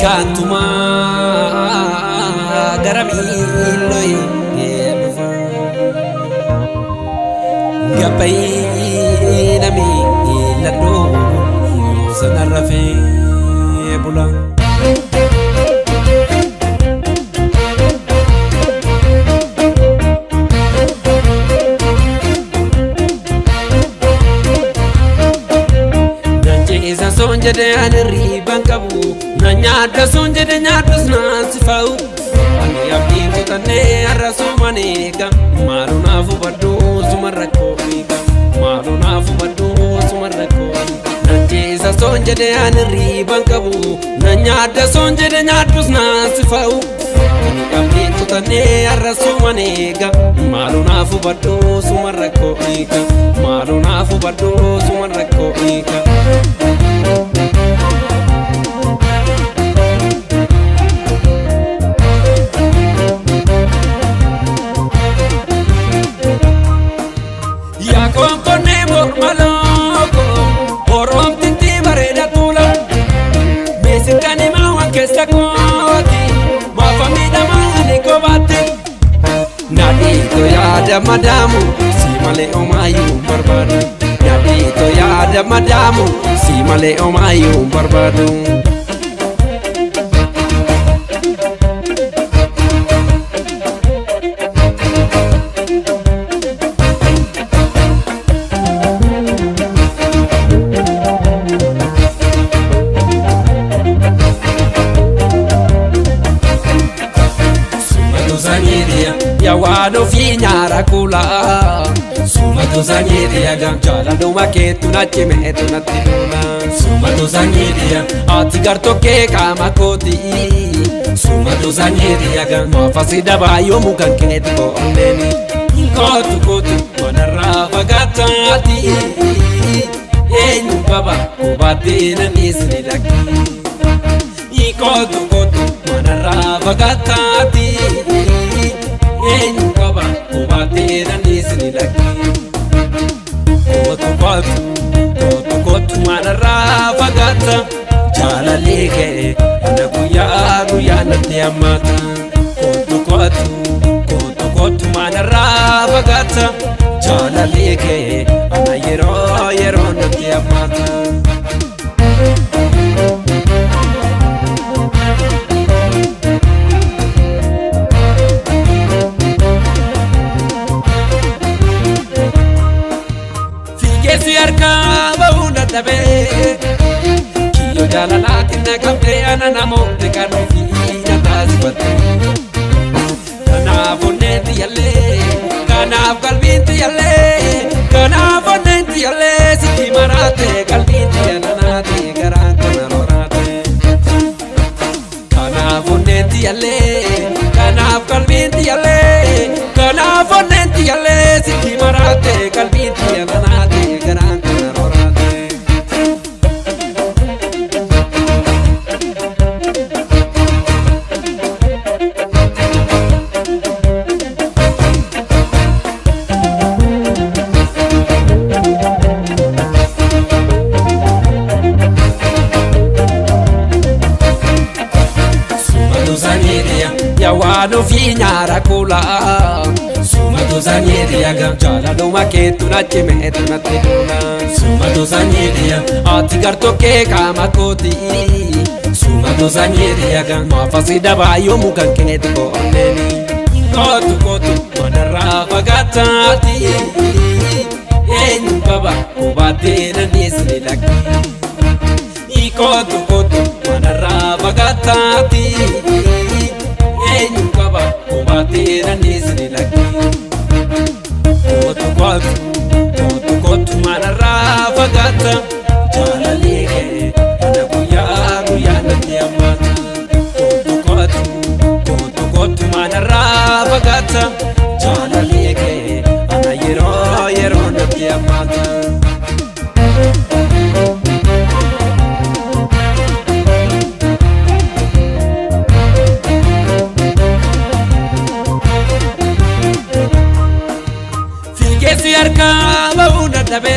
Gantuma garamiloi elufa gapai nami lado sanarafe bulang Isa sonje de anri bankabu na nyaada sonje de nyaadus na sifau ani abdi kutane araso manega maruna fubadu sumarako miga maruna fubadu sumarako nanje isa sonje de anri bankabu na nyaada sonje de nyaadus na sifau ani abdi kutane araso manega maruna fubadu sumarako miga maruna fubadu sumarako miga Madamu si male omayu barbadu Yadi to yada madamu si male omayu barbadu Yawano finyara kula Suma to zanyeria Jala no maketu na chimetu na tinuna Suma to zanyeria Atigarto ke kama koti Suma to zanyeria Mafasida bayo mukan ketu ko oneni Kotu kotu Manarafa gatati Enyu baba Kubati na nisni laki Kotu kotu Manarafa gatati Enyu kaba kubate na nisni laki Kotu kotu manarafa gata Jala leke na guya na tiamata Kotu manarafa gata Jala leke na yero na tiamata Kiyo jala lati na kamte anana mokte kanufi na tasipate Kanaf onenti yale, kanaf kalbinti yale Kanaf onenti yale, siki marate kalbinti ananate garante narorate Kanaf onenti yale, kanaf kalbinti yale Kanaf onenti yale, siki marate kalbinti ananate garante narorate Yawano finyara kula Suma to zanyeria Jala no maketu na chimetu na tinuna Suma to zanyeria Atigarto ke kama koti Suma to zanyeria Mafasida bayo mukan ketu ko oneni Kotu manarafa gatati Enyu baba kubate na nisni laki Kotu manarafa gatati Enyu kaba kubate na nisni laki Kotu manarafa gata Jala leke na guya na tiamata Kotu manarafa gata Jala leke na yero na tiamata Arka bauna dabe